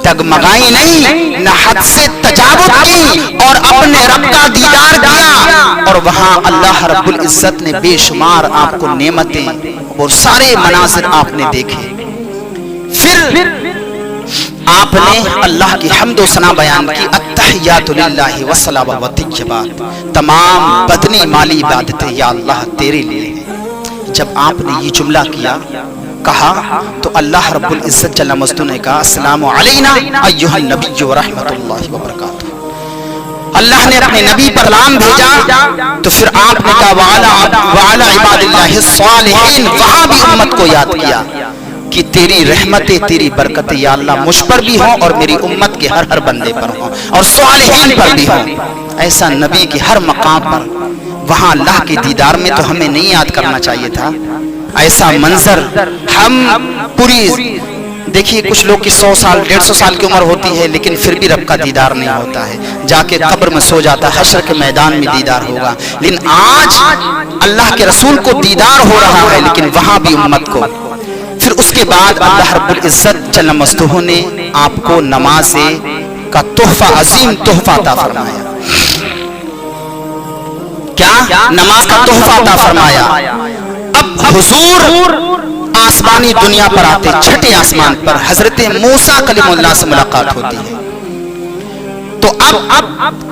ڈگمگائی نہیں، نہ حد سے تجاوز کی اور اپنے رب کا دیدار کیا، اور وہاں اللہ رب العزت نے بے شمار آپ کو نعمتیں اور سارے مناظر آپ نے دیکھے۔ پھر آپ نے اللہ کی حمد و ثنا بیان کی، التحیات للہ والصلاوات والطیبات، تمام بدنی مالی عبادتیں یا اللہ تیرے لیے ہیں۔ جب آپ نے یہ جملہ کہا تو اللہ رب العزت جل مجدہ نے کہا السلام علینا ایھا النبی ورحمۃ اللہ وبرکاتہ۔ اللہ نے اپنے نبی پر سلام بھیجا تو پھر آپ نے کہا وعلی عباد اللہ الصالحین، وہاں بھی امت کو یاد کیا کہ تیری رحمتیں تیری برکتیں یا اللہ مجھ پر بھی ہوں اور میری امت کے ہر بندے پر ہوں اور صالحین پر بھی ہوں۔ ایسا نبی کے ہر مقام پر وہاں اللہ کے دیدار میں تو ہمیں نہیں یاد کرنا چاہیے تھا؟ ایسا منظر ہم پوری دیکھیے، کچھ لوگ کی 100 سال 150 سال کی عمر ہوتی ہے لیکن پھر بھی رب کا دیدار نہیں ہوتا ہے، جا کے قبر میں سو جاتا ہے، حشر کے میدان میں دیدار ہوگا۔ لیکن آج اللہ کے رسول کو دیدار ہو رہا ہے لیکن وہاں بھی امت کو۔ پھر اس کے بعد اللہ رب العزت جل مستہ نے آپ کو نماز کا تحفہ، عظیم تحفہ عطا فرمایا۔ کیا؟ نماز کا تحفہ عطا فرمایا۔ اب حضور آسمانی دنیا پر آتے، چھٹے آسمان پر حضرت موسیٰ کلیم اللہ سے ملاقات ہوتی ہے، تو اب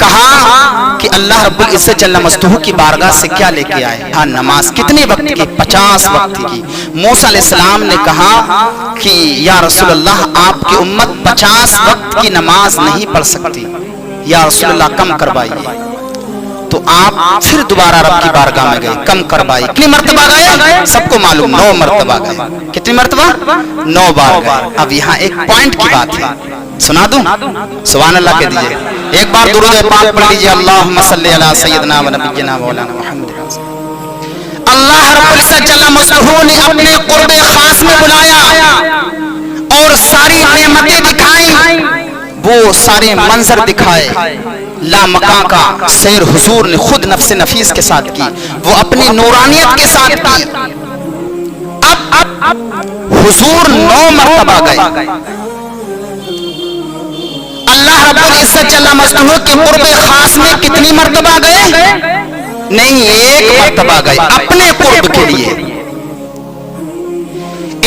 کہا کہ اللہ رب العزت جل مستہ کی بارگاہ سے کیا لے کے آئے؟ ہاں، نماز کتنے وقت کی؟ 50 وقت کی۔ موسیٰ علیہ السلام نے کہا کہ یا رسول اللہ، آپ کی امت 50 وقت کی نماز نہیں پڑھ سکتی، یا رسول اللہ کم کروائیے۔ تو آپ پھر دوبارہ رب کی بارگاہ میں گئے، کم کروائیے۔ کتنی مرتبہ گئے؟ سب کو معلوم، 9 مرتبہ گئے۔ کتنی مرتبہ؟ 9 بار گئے۔ اب یہاں ایک پوائنٹ کی بات ہے، سنا دوں؟ سبحان اللہ کہہ دیجئے، ایک بار درود پاک پڑھ لیجئے، اللہم صلی علی سیدنا و نبینا مولانا محمد۔ اللہ رب العزت جل مستہ نے اپنے قرب خاص میں بلایا اور ساری نعمتیں دکھائیں، وہ سارے منظر دکھائے۔ لامکاں کا سیر حضور نے خود نفس نفیس کے ساتھ کی، وہ اپنی نورانیت کے ساتھ کی۔ اب حضور 9 مرتبہ گئے۔ اللہ رب العزت جل مجدہ کے قرب خاص میں کتنی مرتبہ گئے؟ نہیں، 1 مرتبہ گئے اپنے قرب کے لیے۔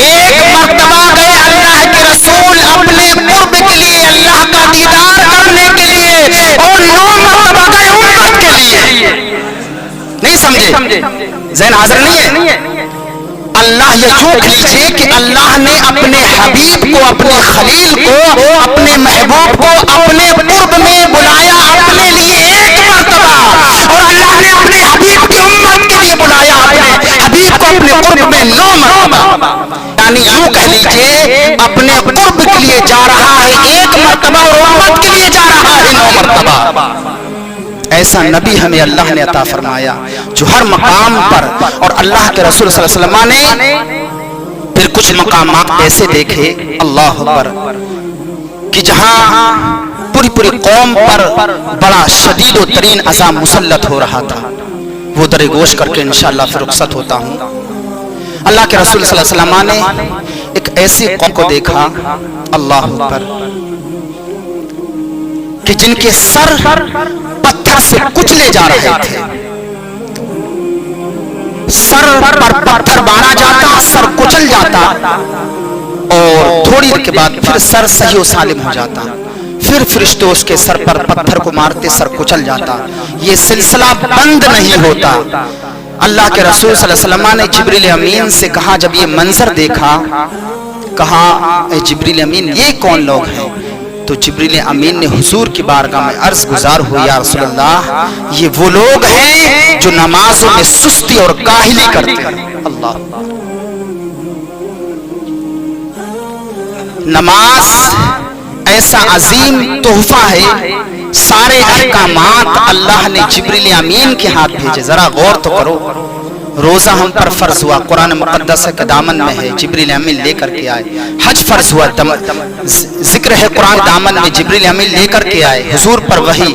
1 مرتبہ گئے اللہ کے رسول اپنے قرب کے لیے، اللہ کا دیدار کرنے کے لیے، اور 9 مرتبہ گئے امت کے لیے۔ نہیں سمجھے؟ ذہن حاضر نہیں ہے؟ اللہ یہ جھوک لیجئے کہ اللہ نے اپنے حبیب کو، اپنے خلیل کو، اپنے محبوب کو اپنے قرب میں بلایا اپنے لیے 1 مرتبہ، اور اللہ نے اپنے حبیب کی امت کے لیے بلایا اپنے حبیب کو اپنے قرب میں 9 مرتبہ۔ یعنی یوں کہہ لیجئے اپنے قرب کے لیے جا رہا ہے 1 مرتبہ اور امت کے لیے جا رہا ہے 9 مرتبہ۔ ایسا نبی ہمیں اللہ نے عطا فرمایا جو ہر مقام پر، اور اللہ کے رسول صلی اللہ علیہ وسلم نے پھر کچھ مقامات ایسے دیکھے، اللہ اکبر، کہ جہاں پوری قوم پر بڑا شدید و ترین عذاب مسلط ہو رہا تھا، وہ در گوش کر کے انشاءاللہ پھر رخصت ہوتا ہوں۔ اللہ کے رسول صلی اللہ علیہ وسلم نے ایک ایسی قوم کو دیکھا، اللہ اکبر، کہ جن کے سر پتھر سے کچلے جا رہے تھے، سر پر پتھر مارا جاتا، سر کچل جاتا، اور تھوڑی دیر کے بعد پھر سر صحیح و سالم ہو جاتا، پھر فرشتے اس کے سر پر پتھر کو مارتے، سر کچل جاتا، یہ سلسلہ بند نہیں ہوتا۔ اللہ کے رسول صلی اللہ علیہ وسلم نے جبریل امین سے کہا، جب یہ منظر دیکھا، کہا اے جبریل امین یہ کون لوگ ہیں؟ تو جبریل امین نے حضور کی بارگاہ میں عرض گزار ہوئی، یا رسول اللہ، یہ وہ لوگ ہیں جو نمازوں میں سستی اور کاہلی کرتے ہیں۔ اللہ، نماز ایسا عظیم تحفہ ہے، سارے احکامات اللہ نے جبریل امین کے ہاتھ بھیجے۔ ذرا غور تو کرو، روزہ ہم پر فرض ہوا، قرآن مقدس کے دامن میں ہے، جبریل امین لے کر کے آئے۔ حج فرض ہوا، ذکر ہے قرآن دامن میں، جبریل امین لے کر کے آئے حضور پر وحی۔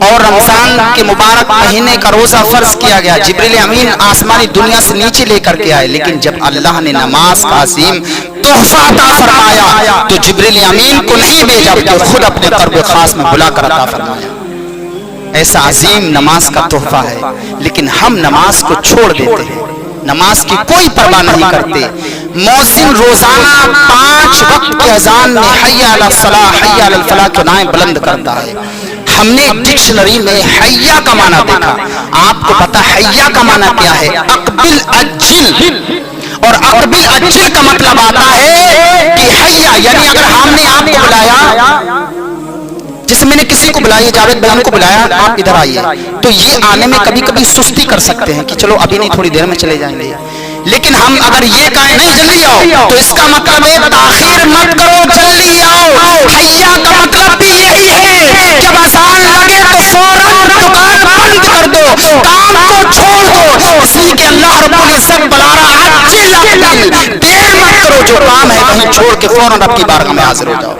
اور رمضان کے مبارک مہینے کا روزہ فرض کیا گیا، جبریل امین آسمانی دنیا سے نیچے لے کر کے آئے۔ لیکن جب اللہ نے نماز کا عظیم تحفہ عطا فرمایا تو جبریل امین کو نہیں بھیجا، بلکہ خود اپنے قرب خاص میں بلا کر عطا فرمایا۔ ایسا عظیم نماز کا تحفہ ہے، لیکن ہم نماز کو چھوڑ دیتے ہیں، نماز کی کوئی پرواہ نہیں کرتے۔ مؤذن روزانہ 5 وقت کی اذان میں حی علی الصلاۃ حی علی الفلاح کے نعرے بلند کرتا ہے۔ ہم نے ڈکشنری میں حیا کا معنی دیکھا، آپ کو پتا حیا کا معنی کیا ہے؟ اقبل اجل، اور اقبل اجل کا مطلب آتا ہے کہ حیا، یعنی اگر ہم نے آپ کو بلایا، جیسے میں نے کسی کو بلایا، جاوید بیان کو بلایا، آپ ادھر آئیے، تو یہ آنے میں کبھی کبھی سستی کر سکتے ہیں کہ چلو ابھی نہیں، تھوڑی دیر میں چلے جائیں گے، لیکن ہم اگر یہ کہیں نہیں جلدی آؤ تو اس کا مطلب ہے تاخیر مت کرو، جلدی آؤ۔ حیا کا مطلب بھی یہی ہے، جب اذان لگے تو فوراً دکان بند کر دو، کام کو چھوڑ دو، اس لیے کہ اللہ رب العزت بلا رہا عجل اقبل، دیر مت کرو، جو کام ہے وہیں چھوڑ کے فوراً رب کی بارگاہ میں حاضر ہو جاؤ۔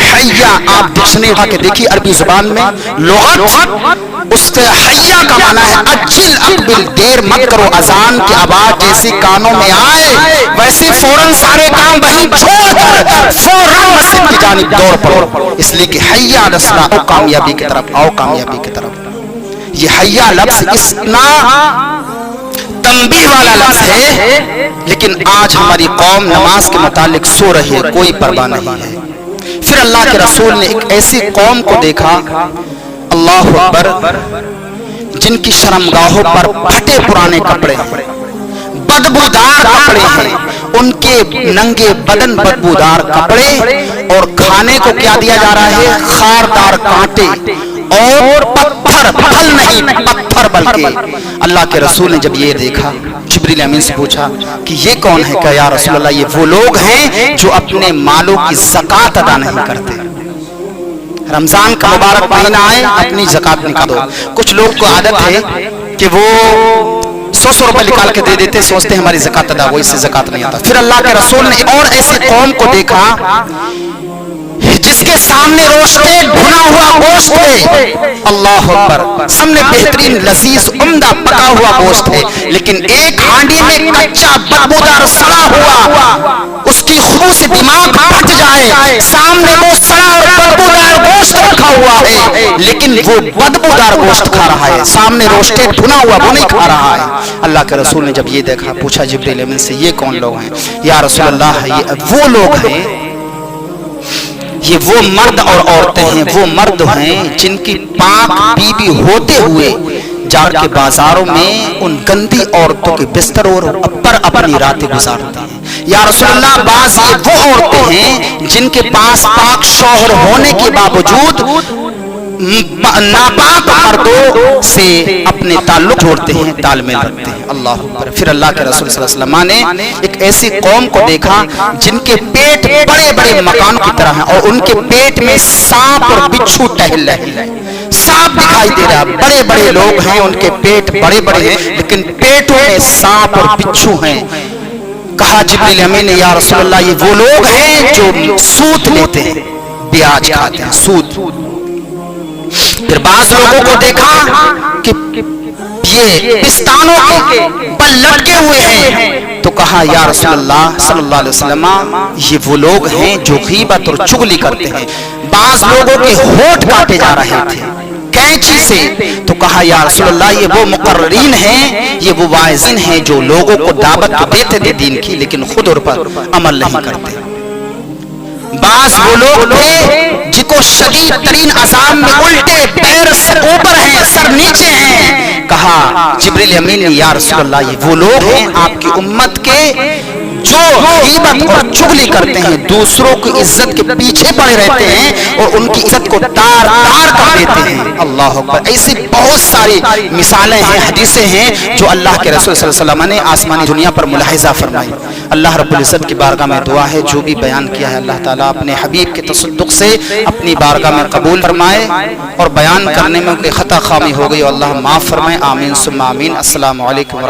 حیا آپ ڈکشنری اٹھا کے دیکھیے عربی زبان میں لغت، اس سے حیا کا معنی ہے عجل اقبل، دیر مت کرو، اذان کی آواز جیسی کانوں میں آئے ویسے فوراً سارے کام وہیں چھوڑ کر فوراً مسجد کی جانب دوڑ پڑو، اس لیے کہ حیا علی الصلاۃ، آؤ کامیابی کی طرف، آؤ کامیابی کی طرف۔ یہ حیا لفظ اتنا تنبیہ والا لفظ ہے، لیکن آج ہماری قوم نماز کے متعلق سو رہی ہے، کوئی پرواہ نہیں ہے۔ پھر اللہ کے رسول نے ایک ایسی قوم کو دیکھا، اللہ اکبر، جن کی شرمگاہوں پر پھٹے پرانے کپڑے ہیں، بدبودار کپڑے ہیں، ان کے ننگے بدن بدبودار کپڑے، اور کھانے کو کیا دیا جا رہا ہے؟ خاردار کانٹے اور پتھر، پھل نہیں پتھر بلکہ۔ اللہ کے رسول نے جب یہ دیکھا، جبریل امین سے پوچھا کہ یہ کون ہے؟ کہ یا رسول اللہ یہ وہ لوگ ہیں جو اپنے مالوں کی زکوٰۃ ادا نہیں کرتے۔ رمضان کا مبارک مہینہ آئے اپنی زکوٰۃ نکالو۔ کچھ لوگ کو عادت ہے کہ وہ 100 روپے نکال کے دے دیتے، سوچتے ہیں ہماری زکوٰۃ ادا، وہ اس سے زکوٰۃ نہیں آتا۔ پھر اللہ کے رسول نے اور ایسی قوم کو دیکھا جس کے سامنے روشتے بھنا ہوا گوشت ہے، اللہ اکبر، سامنے بہترین لذیذ عمدہ پکا ہوا گوشت ہے، لیکن ایک ہانڈی میں کچا بدبودار سڑا ہوا، اس کی خوشبو سے دماغ پھٹ جائے، سامنے وہ سڑا اور بدبودار گوشت رکھا ہوا ہے، لیکن وہ بدبودار گوشت کھا رہا ہے، سامنے روشتے بھنا ہوا وہ نہیں کھا رہا ہے۔ اللہ کے رسول نے جب یہ دیکھا، پوچھا جبریل امین سے یہ کون لوگ ہیں؟ یا رسول اللہ یہ وہ لوگ ہیں، یہ وہ مرد اور عورتیں ہیں، وہ مرد ہیں جن کی پاک بیوی ہوتے ہوئے جا کے بازاروں میں ان گندی عورتوں کے بستروں پر اپنی راتیں گزارتے ہیں۔ یا رسول اللہ بعض یہ وہ عورتیں ہیں جن کے پاس پاک شوہر ہونے کے باوجود ناپاک مردوں سے اپنے تعلق جوڑتے ہیں، تال میل رکھتے ہیں۔ اللہ اکبر۔ پھر اللہ کے رسول صلی اللہ علیہ وسلم نے ایک ایسی قوم کو دیکھا جن کے پیٹ بڑے بڑے مکانوں کی طرح ہیں، اور ان کے پیٹ میں سانپ اور بچھو ٹہل رہے ہیں، سانپ دکھائی دے رہا، بڑے بڑے لوگ ہیں، ان کے پیٹ بڑے بڑے ہیں، لیکن پیٹوں میں سانپ اور بچھو ہیں۔ کہا جبریل امین نے یا رسول اللہ یہ وہ لوگ ہیں جو سود لیتے ہیں، بیاج کھاتے ہیں، سود۔ پھر بعض لوگوں کو دیکھا کہ یہ پستانوں کے بل لٹکے ہوئے ہیں، تو کہا یا رسول اللہ صلی اللہ علیہ وسلم یہ وہ لوگ ہیں جو غیبت اور چغلی کرتے ہیں۔ بعض لوگوں کے ہونٹ کاٹے جا رہے تھے کینچی سے، تو کہا یا رسول اللہ یہ وہ مقررین ہیں، یہ وہ واعظین ہیں جو لوگوں کو دعوت تو دیتے تھے دین کی، لیکن خود ان پر عمل نہیں کرتے۔ بعض وہ لوگ تھے جن کو شدید ترین عذاب میں الٹے پیر اوپر ہیں، سر نیچے ہیں۔ کہا جبریل امین نے یا رسول اللہ یہ وہ لوگ ہیں آپ کی امت کے جو غیبت اور چغلی کرتے ہیں، دوسروں کی عزت کے پیچھے پڑے رہتے ہیں اور ان کی عزت کو تار تار کر دیتے ہیں۔ اللہ اکبر۔ ایسی بہت ساری مثالیں ہیں، حدیثیں ہیں جو اللہ کے رسول صلی اللہ علیہ وسلم نے آسمانی دنیا پر ملاحظہ فرمائی۔ اللہ رب العزت کی بارگاہ میں دعا ہے جو بھی بیان کیا ہے اللہ تعالیٰ اپنے حبیب کے تصدق سے اپنی بارگاہ میں قبول فرمائے، اور بیان کرنے میں کوئی خطا خامی ہو گئی اللہ معاف فرمائے، آمین ثم آمین۔ السلام علیکم۔